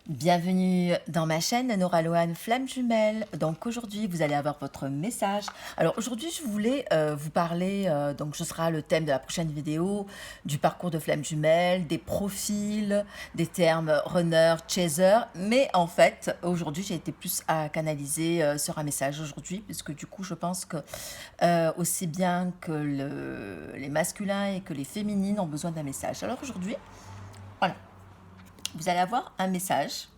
Bienvenue dans ma chaîne Nora Loane Flamme Jumelle. Donc aujourd'hui vous allez avoir votre message. Alors aujourd'hui je voulais vous parler, donc ce sera le thème de la prochaine vidéo, du parcours de Flamme Jumelle, des profils, des termes runner, chaser. Mais en fait aujourd'hui j'ai été plus à canaliser sur un message aujourd'hui, puisque du coup je pense que aussi bien que les masculins et que les féminines ont besoin d'un message. Alors aujourd'hui, voilà, vous allez avoir un message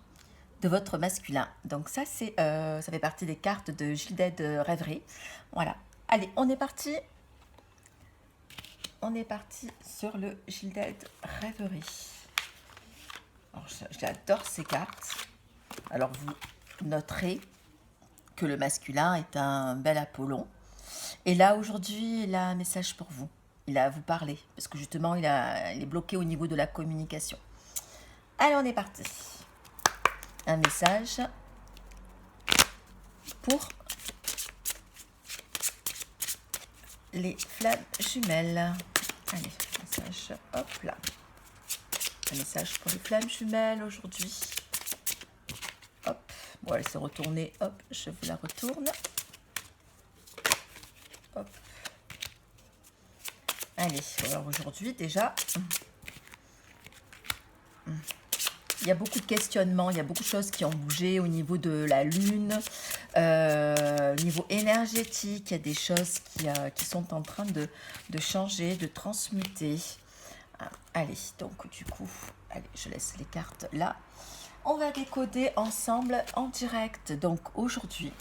de votre masculin. Donc ça, ça fait partie des cartes de Gilded Rêverie. Voilà. Allez, on est parti. On est parti sur le Gilded Rêverie. Alors, j'adore ces cartes. Alors, vous noterez que le masculin est un bel Apollon. Et là, aujourd'hui, il a un message pour vous. Il a à vous parler. Parce que justement, il est bloqué au niveau de la communication. Allez, on est parti. Un message pour les flammes jumelles. Allez, message, hop là. Un message pour les flammes jumelles aujourd'hui. Hop, bon, elle s'est retournée. Hop, je vous la retourne. Hop. Allez, alors aujourd'hui déjà, il y a beaucoup de questionnements, il y a beaucoup de choses qui ont bougé au niveau de la lune, au niveau énergétique, il y a des choses qui sont en train de changer, de transmuter. Allez, donc du coup, allez, je laisse les cartes là. On va décoder ensemble en direct. Donc aujourd'hui,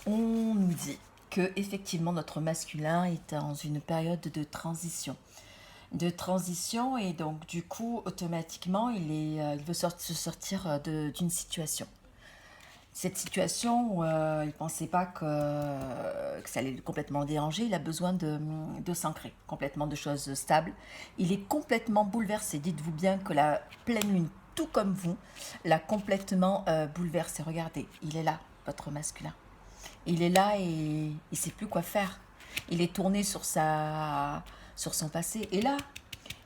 on nous dit que effectivement notre masculin est dans une période de transition. Et donc du coup automatiquement il veut se sortir d'une situation. Cette situation, il ne pensait pas que ça allait complètement déranger. Il a besoin de s'ancrer, complètement de choses stables. Il est complètement bouleversé. Dites-vous bien que la pleine lune, tout comme vous, l'a complètement bouleversé. Regardez, il est là, votre masculin. Il est là et il ne sait plus quoi faire. Il est tourné sur son passé. Et là,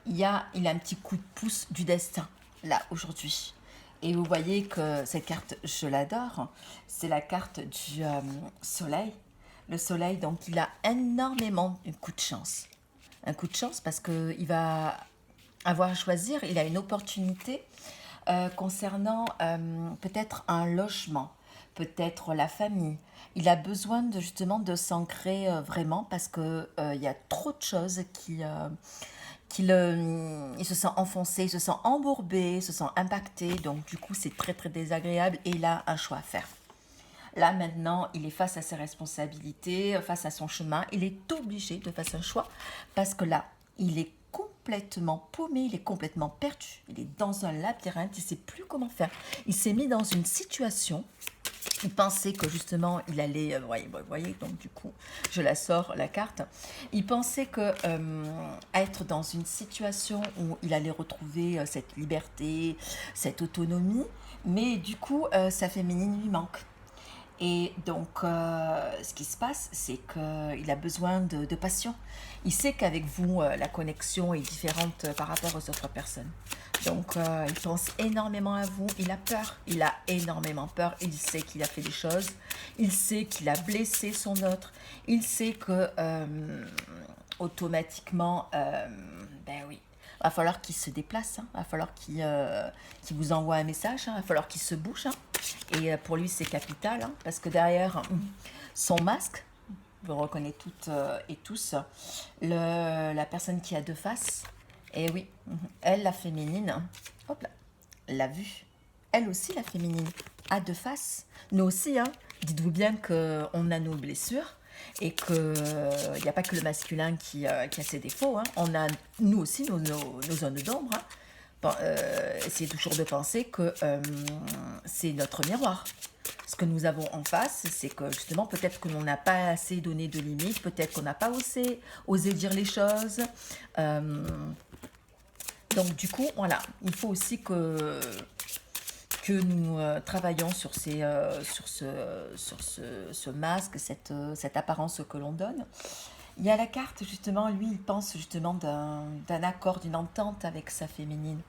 il a un petit coup de pouce du destin, là, aujourd'hui. Et vous voyez que cette carte, je l'adore, c'est la carte du soleil. Le soleil, donc, il a énormément un coup de chance. Un coup de chance parce qu'il va avoir à choisir, il a une opportunité concernant peut-être un logement, peut-être la famille. Il a besoin justement de s'ancrer vraiment parce qu'il y a trop de choses il se sent enfoncé, il se sent embourbé, il se sent impacté, donc du coup c'est très très désagréable et il a un choix à faire. Là maintenant, il est face à ses responsabilités, face à son chemin, il est obligé de faire un choix parce que là, il est complètement paumé, il est complètement perdu, il est dans un labyrinthe, il ne sait plus comment faire. Il s'est mis dans une situation. Il pensait que justement il allait, voyez, donc du coup je la sors la carte. Il pensait que être dans une situation où il allait retrouver cette liberté, cette autonomie, mais du coup sa féminine lui manque. Et donc, ce qui se passe, c'est qu'il a besoin de passion. Il sait qu'avec vous, la connexion est différente par rapport aux autres personnes. Donc, il pense énormément à vous. Il a peur. Il a énormément peur. Il sait qu'il a fait des choses. Il sait qu'il a blessé son autre. Il sait que, automatiquement, ben oui, va falloir qu'il se déplace, hein. Va falloir qu'il vous envoie un message, hein. Va falloir qu'il se bouge, hein. Et pour lui, c'est capital, hein, parce que derrière son masque, vous reconnaissez toutes et tous, la personne qui a deux faces. Et oui, elle, la féminine, hop là, l'a vue. Elle aussi, la féminine, a deux faces. Nous aussi, hein, dites-vous bien qu'on a nos blessures et qu'il n'y a pas que le masculin qui a ses défauts. Hein. On a, nous aussi, nos zones d'ombre. Hein. Bon, essayez toujours de penser que c'est notre miroir. Ce que nous avons en face, c'est que justement, peut-être que l'on n'a pas assez donné de limites, peut-être qu'on n'a pas osé dire les choses. Donc du coup, voilà, il faut aussi que nous travaillons sur, ce masque, cette apparence que l'on donne. Il y a la carte, justement, lui, il pense justement d'un accord, d'une entente avec sa féminine.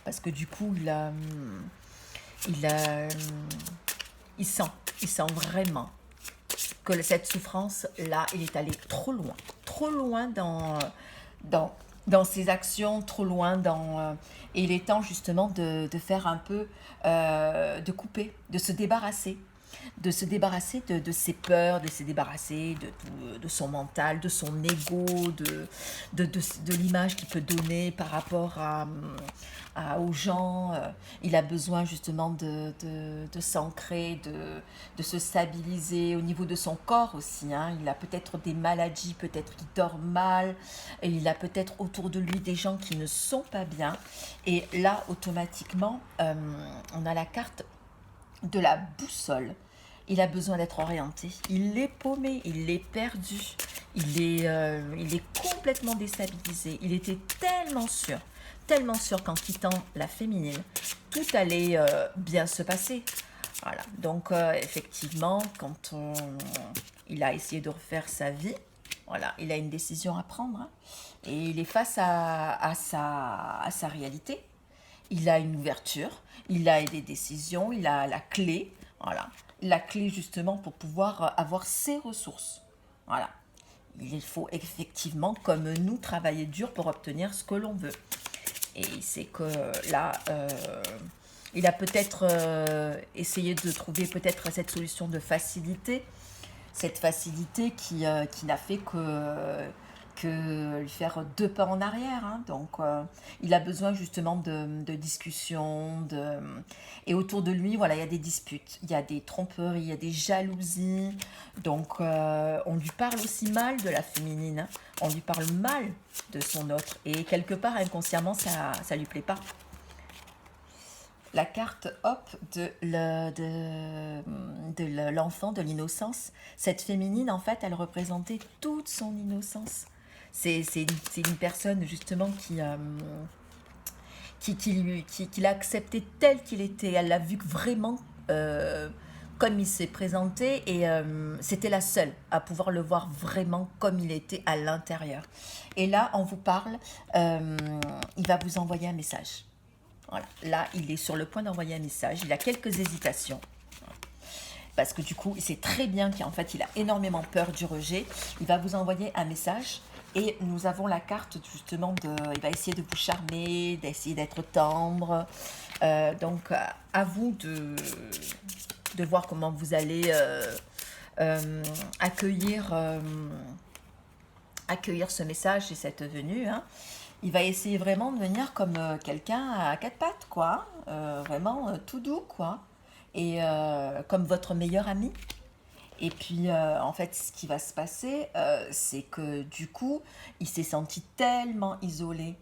Parce que du coup, il, il sent vraiment que cette souffrance-là, il est allé trop loin dans, dans ses actions, trop loin dans... et il est temps justement de faire un peu, de couper, de se débarrasser de ses peurs, de se débarrasser de son mental, de son ego, de l'image qu'il peut donner par rapport aux gens. Il a besoin justement de s'ancrer, de se stabiliser au niveau de son corps aussi. Hein. Il a peut-être des maladies, peut-être qu'il dort mal, et il a peut-être autour de lui des gens qui ne sont pas bien. Et là, automatiquement, on a la carte de la boussole. Il a besoin d'être orienté. Il est paumé, il est perdu, il est complètement déstabilisé. Il était tellement sûr qu'en quittant la féminine, tout allait bien se passer. Voilà. Donc effectivement, quand il a essayé de refaire sa vie, voilà, il a une décision à prendre, hein, et il est face à sa réalité. Il a une ouverture, il a des décisions, il a la clé, voilà, la clé justement pour pouvoir avoir ses ressources. Voilà. Il faut effectivement, comme nous, travailler dur pour obtenir ce que l'on veut. Et c'est que là, il a peut-être essayé de trouver peut-être cette solution de facilité, cette facilité qui n'a fait que lui faire deux pas en arrière. Hein. Donc, il a besoin justement de discussions. Et autour de lui, voilà, il y a des disputes, il y a des tromperies, il y a des jalousies. Donc, on lui parle aussi mal de la féminine. Hein. On lui parle mal de son autre. Et quelque part, inconsciemment, ça ne lui plaît pas. La carte, hop, de l'enfant, de l'innocence. Cette féminine, en fait, elle représentait toute son innocence. C'est une personne, justement, qui l'a accepté tel qu'il était. Elle l'a vu vraiment comme il s'est présenté et c'était la seule à pouvoir le voir vraiment comme il était à l'intérieur. Et là, on vous parle, il va vous envoyer un message. Voilà. Là, il est sur le point d'envoyer un message. Il a quelques hésitations. Parce que du coup, il sait très bien qu'en fait, il a énormément peur du rejet. Il va vous envoyer un message. Et nous avons la carte justement il va essayer de vous charmer, d'essayer d'être tendre. Donc, à vous de voir comment vous allez accueillir ce message et cette venue. Hein. Il va essayer vraiment de venir comme quelqu'un à quatre pattes, quoi. Vraiment tout doux, quoi. Et comme votre meilleur ami. Et puis, en fait, ce qui va se passer, c'est que du coup, il s'est senti tellement isolé,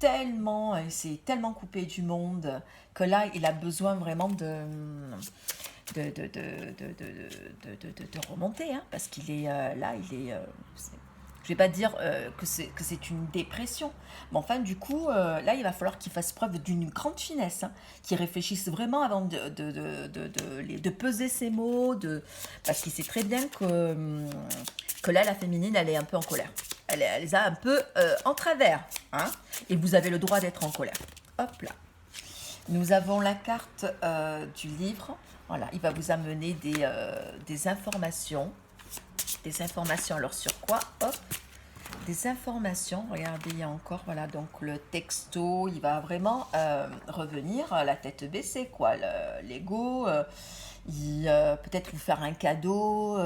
il s'est tellement coupé du monde, que là, il a besoin vraiment de remonter, hein, parce qu'il est là, je vais pas dire que c'est une dépression, mais enfin du coup là il va falloir qu'il fasse preuve d'une grande finesse, hein, qu'il réfléchisse vraiment avant de peser ses mots, parce qu'il sait très bien que là la féminine elle est un peu en colère, elle les a un peu en travers, hein, et vous avez le droit d'être en colère. Hop là, nous avons la carte du livre. Voilà, il va vous amener des informations. Des informations, alors sur quoi? Hop, des informations, regardez, il y a encore, voilà, donc le texto, il va vraiment revenir la tête baissée, quoi, l'ego, peut-être vous faire un cadeau,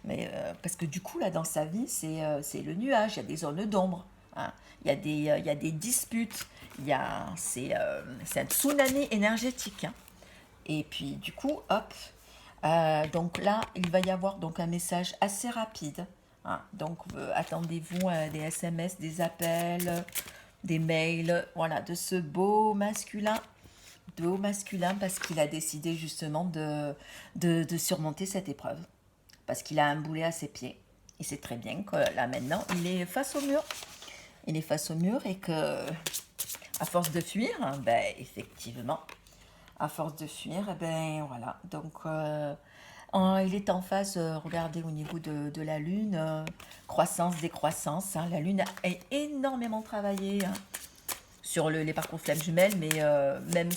mais parce que du coup, là, dans sa vie, c'est le nuage, il y a des zones d'ombre, hein, il y a des disputes, c'est un tsunami énergétique, hein. Et puis, du coup, hop, donc là, il va y avoir donc un message assez rapide. Hein. Donc, attendez-vous à des SMS, des appels, des mails, voilà, de ce beau masculin, parce qu'il a décidé justement de surmonter cette épreuve. Parce qu'il a un boulet à ses pieds. Il sait très bien que là, maintenant, il est face au mur. Il est face au mur et que, à force de fuir, ben, effectivement, à force de fuir, eh ben voilà, donc il est en phase, regardez au niveau de la Lune, croissance, décroissance, hein, la Lune a énormément travaillé, hein, sur les parcours flammes jumelles, mais même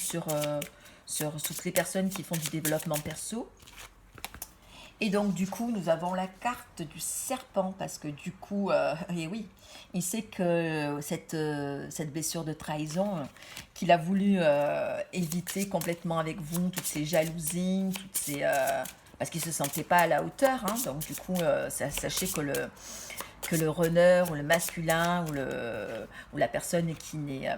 sur toutes les personnes qui font du développement perso. Et donc, du coup, nous avons la carte du serpent, parce que du coup, et oui, il sait que cette blessure de trahison qu'il a voulu éviter complètement avec vous, toutes ces jalousies, toutes ces... parce qu'il ne se sentait pas à la hauteur, hein, donc du coup, sachez que le runner, ou le masculin, ou la personne qui n'est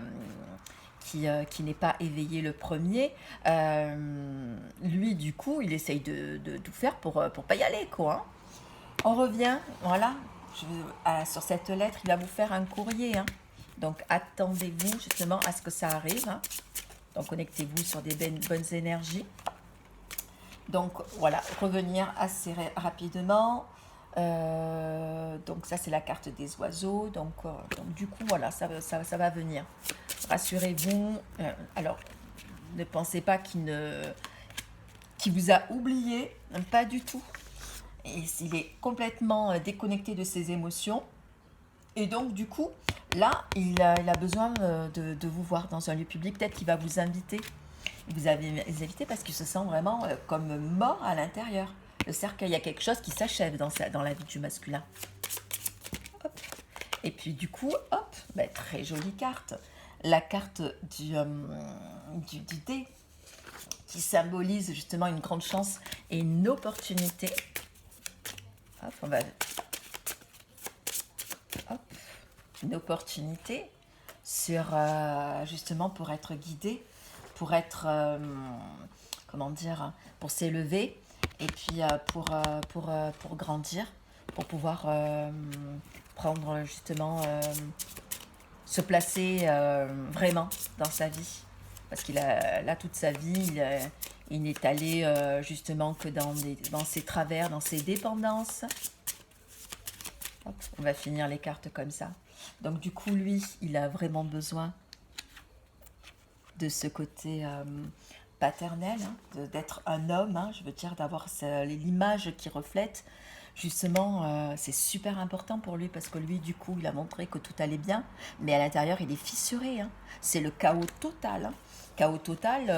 pas éveillé le premier, lui, du coup, il essaye de tout faire pour pas y aller, quoi. Hein. On revient, voilà, sur cette lettre, il va vous faire un courrier. Hein. Donc, attendez-vous justement à ce que ça arrive. Hein. Donc, connectez-vous sur des bonnes énergies. Donc, voilà, revenir assez rapidement. Donc ça c'est la carte des oiseaux, donc du coup voilà, ça va venir. Rassurez-vous, alors ne pensez pas qu'il vous a oublié, pas du tout. Et il est complètement déconnecté de ses émotions. Et donc du coup, là, il a besoin de vous voir dans un lieu public, peut-être qu'il va vous inviter. Vous avez invité parce qu'il se sent vraiment comme mort à l'intérieur. Le cercueil, il y a quelque chose qui s'achève dans la vie du masculin. Hop. Et puis du coup, hop, ben, très jolie carte. La carte du dé, qui symbolise justement une grande chance et une opportunité. Hop, on va... Hop, une opportunité sur, justement pour être guidé, pour être, comment dire, pour s'élever. Et puis pour grandir, pour pouvoir prendre justement, se placer vraiment dans sa vie. Parce qu'il a là toute sa vie, il n'est allé justement que dans ses travers, dans ses dépendances. Hop, on va finir les cartes comme ça. Donc du coup, lui, il a vraiment besoin de ce côté... paternel, hein, d'être un homme, hein, je veux dire d'avoir l'image qui reflète, justement, c'est super important pour lui, parce que lui, du coup, il a montré que tout allait bien, mais à l'intérieur, il est fissuré, hein. C'est le chaos total, hein. Chaos total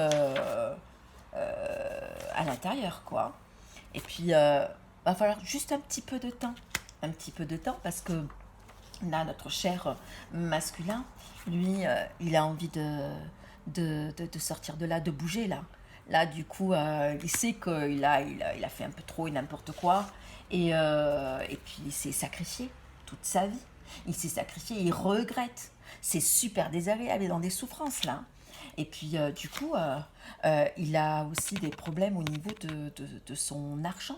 à l'intérieur, quoi. Et puis, va falloir juste un petit peu de temps, parce que là, notre cher masculin, lui, il a envie de sortir de là, de bouger là. Là, du coup, il sait qu'il a fait un peu trop et n'importe quoi. Et puis, il s'est sacrifié toute sa vie. Il s'est sacrifié, il regrette. C'est super désagréable, il est dans des souffrances là. Et puis, du coup, il a aussi des problèmes au niveau de son argent,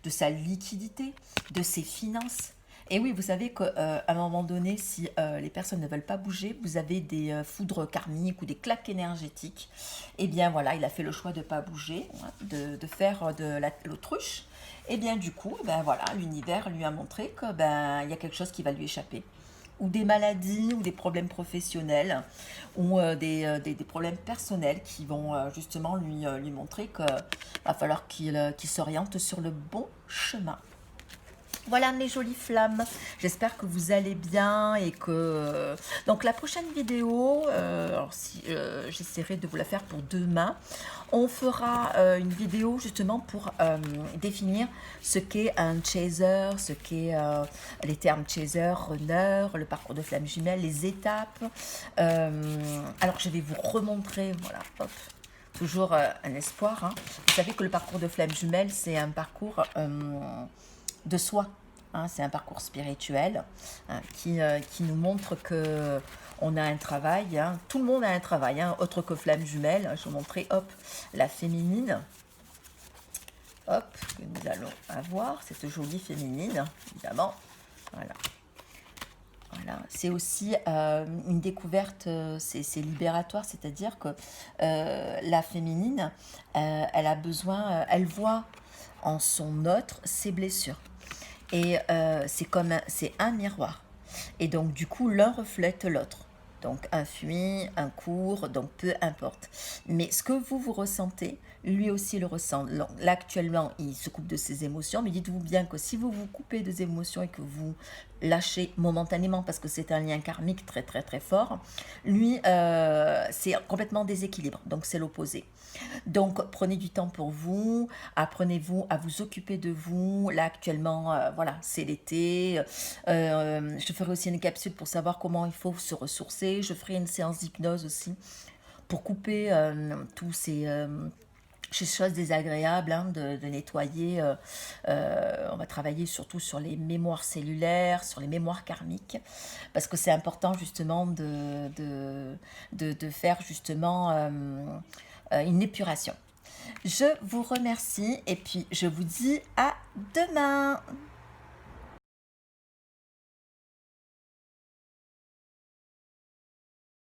de sa liquidité, de ses finances. Et oui, vous savez qu'à un moment donné, si les personnes ne veulent pas bouger, vous avez des foudres karmiques ou des claques énergétiques. Et bien voilà, il a fait le choix de ne pas bouger, hein, de faire de l'autruche. Et bien du coup, ben voilà, l'univers lui a montré que il y a quelque chose qui va lui échapper. Ou des maladies, ou des problèmes professionnels, ou des problèmes personnels qui vont justement lui montrer qu'il va falloir qu'il s'oriente sur le bon chemin. Voilà mes jolies flammes, j'espère que vous allez bien et que... Donc la prochaine vidéo, alors si, j'essaierai de vous la faire pour demain, on fera une vidéo justement pour définir ce qu'est un chaser, ce qu'est les termes chaser, runner, le parcours de flamme jumelle, les étapes. Alors je vais vous remontrer, voilà, hop. Toujours un espoir. Hein. Vous savez que le parcours de flamme jumelle, c'est un parcours de soi. Hein, c'est un parcours spirituel hein, qui nous montre que on a un travail. Hein. Tout le monde a un travail, hein, autre que flamme jumelle. Je vais vous montrer, hop, la féminine. Hop, que nous allons avoir, cette jolie féminine, évidemment. Voilà. Voilà. C'est aussi une découverte, c'est libératoire, c'est-à-dire que la féminine, elle a besoin, elle voit en son autre ses blessures. Et c'est un miroir. Et donc, du coup, l'un reflète l'autre. Donc, un fuit, un court, donc peu importe. Mais ce que vous ressentez, lui aussi le ressent. Là, actuellement, il se coupe de ses émotions. Mais dites-vous bien que si vous vous coupez des émotions et que vous lâcher momentanément parce que c'est un lien karmique très très très fort. Lui, c'est complètement déséquilibre, donc c'est l'opposé. Donc prenez du temps pour vous, apprenez-vous à vous occuper de vous. Là actuellement, voilà, c'est l'été. Je ferai aussi une capsule pour savoir comment il faut se ressourcer. Je ferai une séance d'hypnose aussi pour couper tous ces choses désagréables, hein, de nettoyer. On va travailler surtout sur les mémoires cellulaires, sur les mémoires karmiques, parce que c'est important justement de faire justement une épuration. Je vous remercie et puis je vous dis à demain.